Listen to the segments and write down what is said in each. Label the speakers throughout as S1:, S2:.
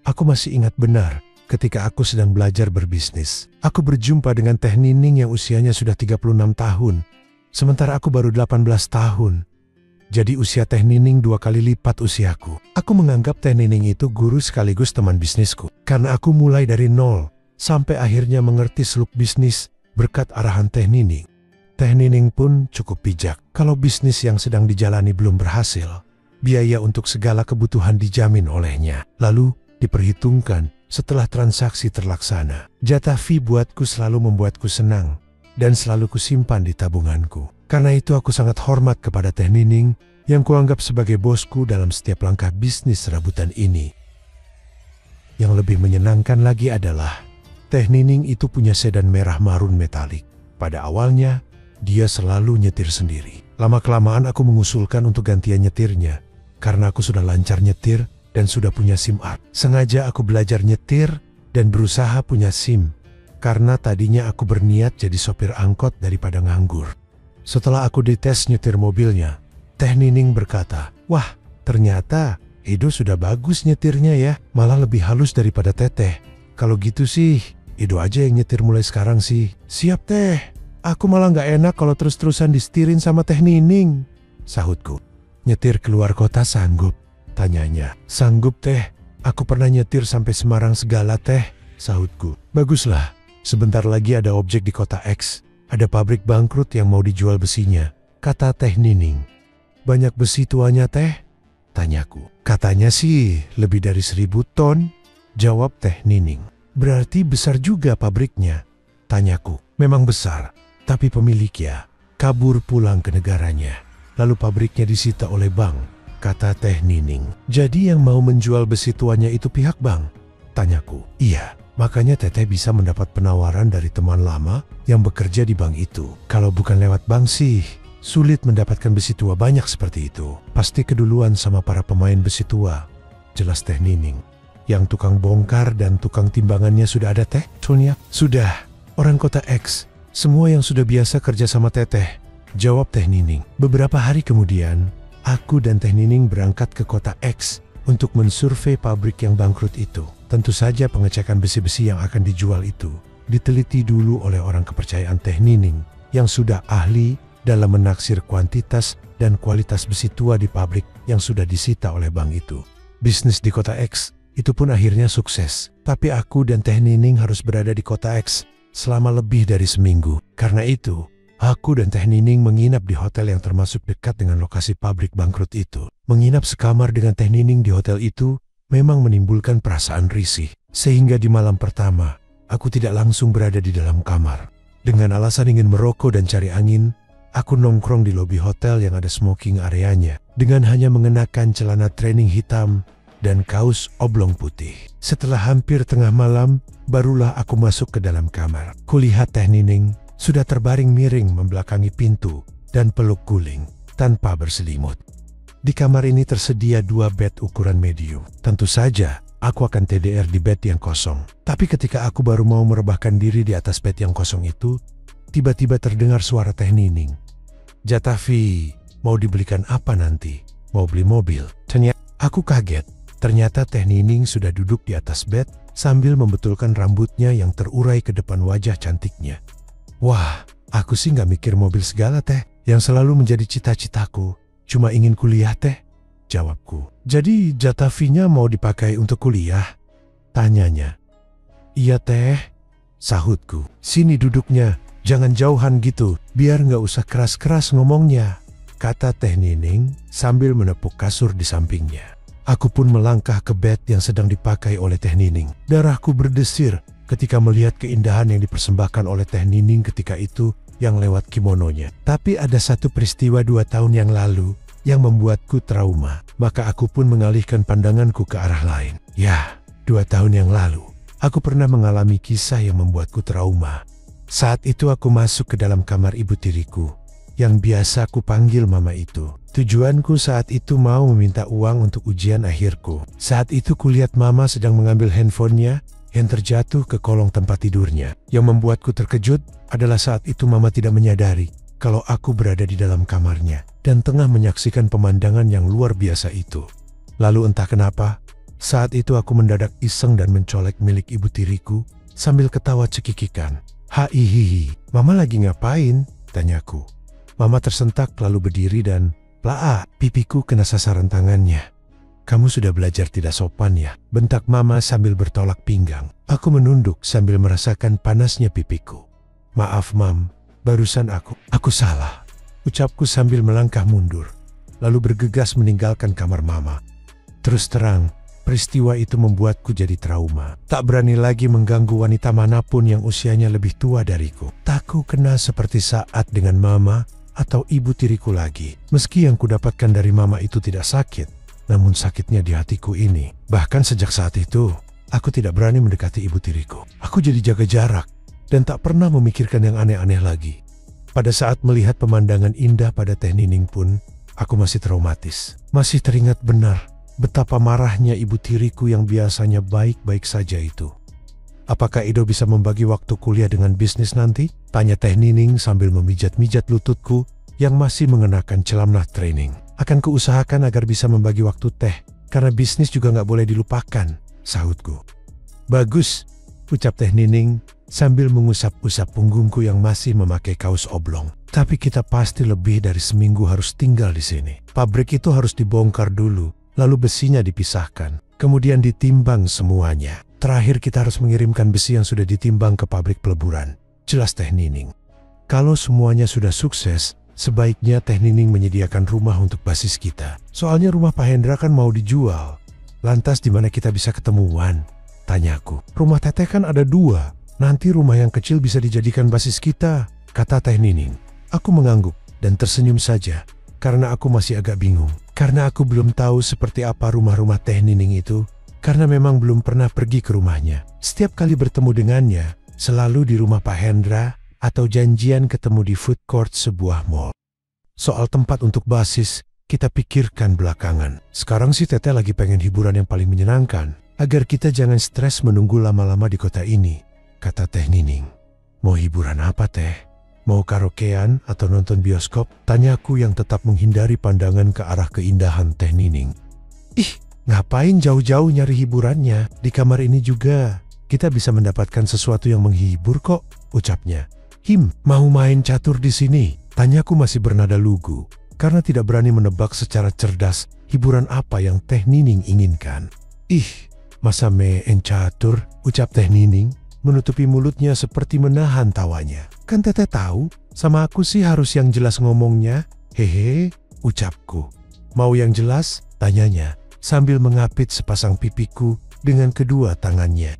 S1: Aku masih ingat benar ketika aku sedang belajar berbisnis. Aku berjumpa dengan Teh Nining yang usianya sudah 36 tahun. Sementara aku baru 18 tahun. Jadi usia Teh Nining 2 kali lipat usiaku. Aku menganggap Teh Nining itu guru sekaligus teman bisnisku. Karena aku mulai dari nol sampai akhirnya mengerti seluk bisnis berkat arahan Teh Nining. Teh Nining pun cukup bijak. Kalau bisnis yang sedang dijalani belum berhasil, biaya untuk segala kebutuhan dijamin olehnya. Lalu diperhitungkan setelah transaksi terlaksana. Jatah fee buatku selalu membuatku senang dan selalu kusimpan di tabunganku. Karena itu aku sangat hormat kepada Teh Nining yang kuanggap sebagai bosku dalam setiap langkah bisnis serabutan ini. Yang lebih menyenangkan lagi adalah Teh Nining itu punya sedan merah marun metalik. Pada awalnya, dia selalu nyetir sendiri. Lama-kelamaan aku mengusulkan untuk gantian nyetirnya karena aku sudah lancar nyetir dan sudah punya SIM A. Sengaja aku belajar nyetir dan berusaha punya SIM, karena tadinya aku berniat jadi sopir angkot daripada nganggur. Setelah aku dites nyetir mobilnya, Teh Nining berkata, "Wah, ternyata Edo sudah bagus nyetirnya ya, malah lebih halus daripada Teteh. Kalau gitu sih, Edo aja yang nyetir mulai sekarang sih." "Siap Teh, aku malah gak enak kalau terus-terusan disetirin sama Teh Nining," sahutku. "Nyetir keluar kota sanggup?" tanyanya. "Sanggup Teh, aku pernah nyetir sampai Semarang segala Teh," sahutku. "Baguslah, sebentar lagi ada objek di kota X. Ada pabrik bangkrut yang mau dijual besinya," kata Teh Nining. "Banyak besi tuanya Teh?" tanyaku. "Katanya sih lebih dari 1000 ton, jawab Teh Nining. "Berarti besar juga pabriknya?" tanyaku. "Memang besar, tapi pemiliknya kabur pulang ke negaranya. Lalu pabriknya disita oleh bank," kata Teh Nining. "Jadi yang mau menjual besi tuanya itu pihak bank?" tanyaku. "Iya, makanya Teteh bisa mendapat penawaran dari teman lama yang bekerja di bank itu. Kalau bukan lewat bank sih, sulit mendapatkan besi tua banyak seperti itu. Pasti keduluan sama para pemain besi tua," jelas Teh Nining. "Yang tukang bongkar dan tukang timbangannya sudah ada Teh, Sonia?" "Sudah, orang kota X, semua yang sudah biasa kerja sama Teteh," jawab Teh Nining. Beberapa hari kemudian, aku dan Teh Nining berangkat ke kota X untuk mensurvei pabrik yang bangkrut itu. Tentu saja pengecekan besi-besi yang akan dijual itu diteliti dulu oleh orang kepercayaan Teh Nining yang sudah ahli dalam menaksir kuantitas dan kualitas besi tua di pabrik yang sudah disita oleh bank itu. Bisnis di kota X itu pun akhirnya sukses. Tapi aku dan Teh Nining harus berada di kota X selama lebih dari seminggu. Karena itu, aku dan Teh Nining menginap di hotel yang termasuk dekat dengan lokasi pabrik bangkrut itu. Menginap sekamar dengan Teh Nining di hotel itu memang menimbulkan perasaan risih. Sehingga di malam pertama, aku tidak langsung berada di dalam kamar. Dengan alasan ingin merokok dan cari angin, aku nongkrong di lobi hotel yang ada smoking areanya dengan hanya mengenakan celana training hitam dan kaos oblong putih. Setelah hampir tengah malam, barulah aku masuk ke dalam kamar. Kulihat Teh Nining sudah terbaring miring membelakangi pintu dan peluk guling tanpa berselimut. Di kamar ini tersedia 2 bed ukuran medium. Tentu saja aku akan TDR di bed yang kosong. Tapi ketika aku baru mau merebahkan diri di atas bed yang kosong itu, tiba-tiba terdengar suara Teh Nining. "Jatah fee, mau dibelikan apa nanti? Mau beli mobil?" Aku kaget. Ternyata Teh Nining sudah duduk di atas bed sambil membetulkan rambutnya yang terurai ke depan wajah cantiknya. "Wah, aku sih nggak mikir mobil segala Teh. Yang selalu menjadi cita-citaku cuma ingin kuliah Teh," jawabku. "Jadi jatah fee-nya mau dipakai untuk kuliah?" tanyanya. "Iya Teh," sahutku. "Sini duduknya, jangan jauhan gitu, biar nggak usah keras-keras ngomongnya," kata Teh Nining sambil menepuk kasur di sampingnya. Aku pun melangkah ke bed yang sedang dipakai oleh Teh Nining. Darahku berdesir ketika melihat keindahan yang dipersembahkan oleh Teh Nining ketika itu yang lewat kimononya. Tapi ada satu peristiwa 2 tahun yang lalu yang membuatku trauma. Maka aku pun mengalihkan pandanganku ke arah lain. Ya, 2 tahun yang lalu, aku pernah mengalami kisah yang membuatku trauma. Saat itu aku masuk ke dalam kamar ibu tiriku, yang biasa aku panggil mama itu. Tujuanku saat itu mau meminta uang untuk ujian akhirku. Saat itu kulihat mama sedang mengambil handphonenya yang terjatuh ke kolong tempat tidurnya. Yang membuatku terkejut adalah saat itu mama tidak menyadari kalau aku berada di dalam kamarnya dan tengah menyaksikan pemandangan yang luar biasa itu. Lalu entah kenapa, Saat itu aku mendadak iseng dan mencolek milik ibu tiriku sambil ketawa cekikikan. "Hihihi, Mama lagi ngapain?" tanyaku. Mama tersentak lalu berdiri dan plaa, pipiku kena sasaran tangannya. "Kamu sudah belajar tidak sopan ya?" bentak Mama sambil bertolak pinggang. Aku menunduk sambil merasakan panasnya pipiku. "Maaf Mam, barusan aku salah," ucapku sambil melangkah mundur, lalu bergegas meninggalkan kamar Mama. Terus terang, peristiwa itu membuatku jadi trauma. Tak berani lagi mengganggu wanita manapun yang usianya lebih tua dariku. Takku kena seperti saat dengan Mama atau ibu tiriku lagi. Meski yang kudapatkan dari Mama itu tidak sakit, namun sakitnya di hatiku ini. Bahkan sejak saat itu, aku tidak berani mendekati ibu tiriku. Aku jadi jaga jarak dan tak pernah memikirkan yang aneh-aneh lagi. Pada saat melihat pemandangan indah pada Teh Nining pun, aku masih traumatis. Masih teringat benar betapa marahnya ibu tiriku yang biasanya baik-baik saja itu. "Apakah Edo bisa membagi waktu kuliah dengan bisnis nanti?" tanya Teh Nining sambil memijat-mijat lututku yang masih mengenakan celamah training. "Akan kuusahakan agar bisa membagi waktu Teh, karena bisnis juga nggak boleh dilupakan," sahutku. "Bagus," ucap Teh Nining sambil mengusap-usap punggungku yang masih memakai kaos oblong. "Tapi kita pasti lebih dari seminggu harus tinggal di sini. Pabrik itu harus dibongkar dulu, lalu besinya dipisahkan, kemudian ditimbang semuanya. Terakhir kita harus mengirimkan besi yang sudah ditimbang ke pabrik peleburan," jelas Teh Nining. "Kalau semuanya sudah sukses, sebaiknya Teh Nining menyediakan rumah untuk basis kita. Soalnya rumah Pak Hendra kan mau dijual. Lantas di mana kita bisa ketemuan?" tanyaku. "Rumah Teteh kan ada 2. Nanti rumah yang kecil bisa dijadikan basis kita," kata Teh Nining. Aku mengangguk dan tersenyum saja karena aku masih agak bingung. Karena aku belum tahu seperti apa rumah-rumah Teh Nining itu, karena memang belum pernah pergi ke rumahnya. Setiap kali bertemu dengannya, selalu di rumah Pak Hendra atau janjian ketemu di food court sebuah mall. Soal tempat untuk basis, kita pikirkan belakangan. Sekarang sih Teteh lagi pengen hiburan yang paling menyenangkan, agar kita jangan stres menunggu lama-lama di kota ini, kata Teh Nining. "Mau hiburan apa Teh? Mau karaokean atau nonton bioskop?" tanyaku yang tetap menghindari pandangan ke arah keindahan Teh Nining. "Ih, ngapain jauh-jauh nyari hiburannya? Di kamar ini juga kita bisa mendapatkan sesuatu yang menghibur kok," ucapnya. Mau main catur di sini?" tanyaku masih bernada lugu, karena tidak berani menebak secara cerdas hiburan apa yang Teh Nining inginkan. "Ih, masa main catur?" ucap Teh Nining, menutupi mulutnya seperti menahan tawanya. "Kan Teteh tahu, sama aku sih harus yang jelas ngomongnya." "Hehe," ucapku. "Mau yang jelas?" tanyanya, sambil mengapit sepasang pipiku dengan kedua tangannya.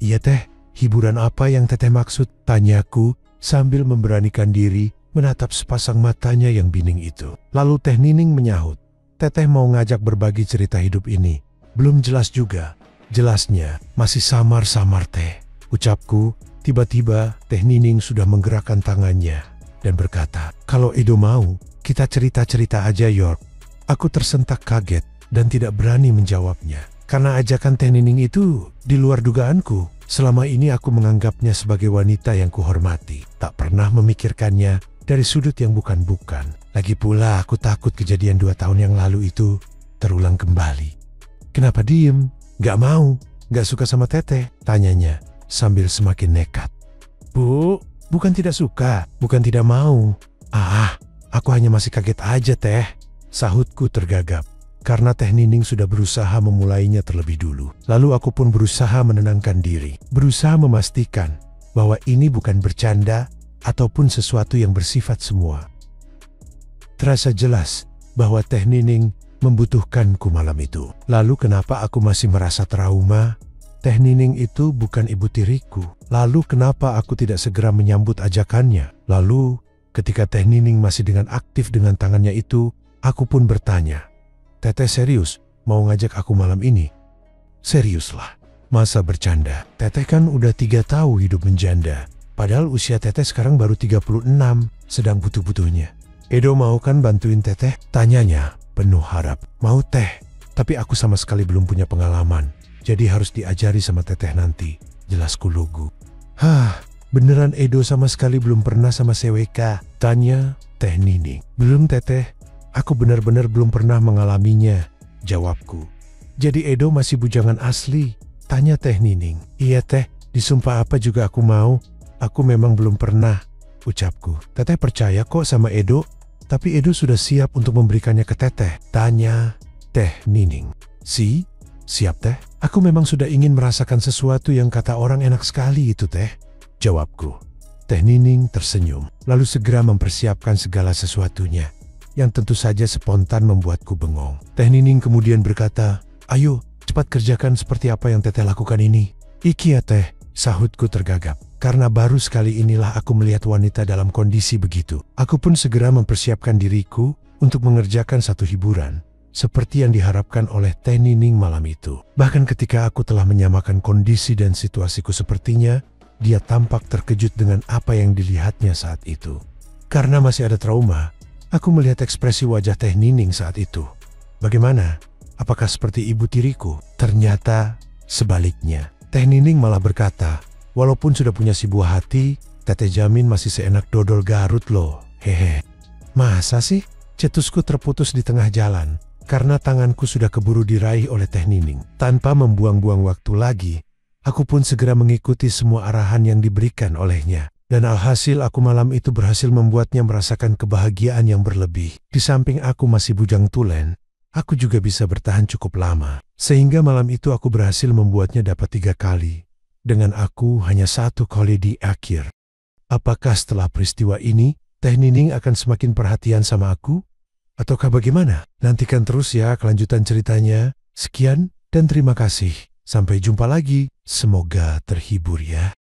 S1: "Iya Teh, hiburan apa yang Teteh maksud?" tanyaku sambil memberanikan diri menatap sepasang matanya yang bining itu. Lalu Teh Nining menyahut, "Teteh mau ngajak berbagi cerita hidup ini. Belum jelas juga. Jelasnya masih samar-samar Teh," ucapku. Tiba-tiba Teh Nining sudah menggerakkan tangannya dan berkata, "Kalau Edo mau, kita cerita-cerita aja York." Aku tersentak kaget dan tidak berani menjawabnya. Karena ajakan Teh Nining itu di luar dugaanku. Selama ini aku menganggapnya sebagai wanita yang kuhormati. Tak pernah memikirkannya dari sudut yang bukan-bukan. Lagi pula aku takut kejadian 2 tahun yang lalu itu terulang kembali. "Kenapa diem? Gak mau? Gak suka sama Teteh?" tanyanya sambil semakin nekat. "Bu, bukan tidak suka, bukan tidak mau. Aku hanya masih kaget aja Teh," sahutku tergagap. Karena Teh Nining sudah berusaha memulainya terlebih dulu. Lalu aku pun berusaha menenangkan diri. Berusaha memastikan bahwa ini bukan bercanda ataupun sesuatu yang bersifat semua. Terasa jelas bahwa Teh Nining membutuhkanku malam itu. Lalu kenapa aku masih merasa trauma? Teh Nining itu bukan ibu tiriku. Lalu kenapa aku tidak segera menyambut ajakannya? Lalu ketika Teh Nining masih dengan aktif dengan tangannya itu, aku pun bertanya, "Teteh serius mau ngajak aku malam ini?" "Seriuslah, masa bercanda? Teteh kan udah 3 tahun hidup menjanda. Padahal usia Teteh sekarang baru 36, sedang butuh-butuhnya. Edo mau kan bantuin Teteh?" tanyanya penuh harap. "Mau Teh, tapi aku sama sekali belum punya pengalaman. Jadi harus diajari sama Teteh nanti," jelasku lugu. Beneran Edo sama sekali belum pernah sama CWK?" tanya Teh Nining. "Belum Teteh. Aku benar-benar belum pernah mengalaminya," jawabku. Jadi Edo masih bujangan asli? Tanya Teh Nining. Iya teh, disumpah apa juga aku mau. Aku memang belum pernah, ucapku. Teteh percaya kok sama Edo, tapi Edo sudah siap untuk memberikannya ke Teteh. Tanya Teh Nining. Siap teh. Aku memang sudah ingin merasakan sesuatu yang kata orang enak sekali itu teh, jawabku. Teh Nining tersenyum, lalu segera mempersiapkan segala sesuatunya, yang tentu saja spontan membuatku bengong. Teh Nining kemudian berkata, ayo cepat kerjakan seperti apa yang Teteh lakukan ini. Iki ya teh, sahutku tergagap. Karena baru sekali inilah aku melihat wanita dalam kondisi begitu. Aku pun segera mempersiapkan diriku untuk mengerjakan satu hiburan, seperti yang diharapkan oleh Teh Nining malam itu. Bahkan ketika aku telah menyamakan kondisi dan situasiku sepertinya, dia tampak terkejut dengan apa yang dilihatnya saat itu. Karena masih ada trauma, aku melihat ekspresi wajah Teh Nining saat itu. Bagaimana? Apakah seperti ibu tiriku? Ternyata sebaliknya. Teh Nining malah berkata, walaupun sudah punya si buah hati, Teteh jamin masih seenak dodol Garut loh. Hehe. Masa sih? Cetusku terputus di tengah jalan, karena tanganku sudah keburu diraih oleh Teh Nining. Tanpa membuang-buang waktu lagi, aku pun segera mengikuti semua arahan yang diberikan olehnya. Dan alhasil aku malam itu berhasil membuatnya merasakan kebahagiaan yang berlebih. Di samping aku masih bujang tulen, aku juga bisa bertahan cukup lama. Sehingga malam itu aku berhasil membuatnya dapat 3 kali. Dengan aku hanya 1 kali di akhir. Apakah setelah peristiwa ini, Teh Nining akan semakin perhatian sama aku? Ataukah bagaimana? Nantikan terus ya kelanjutan ceritanya. Sekian dan terima kasih. Sampai jumpa lagi. Semoga terhibur ya.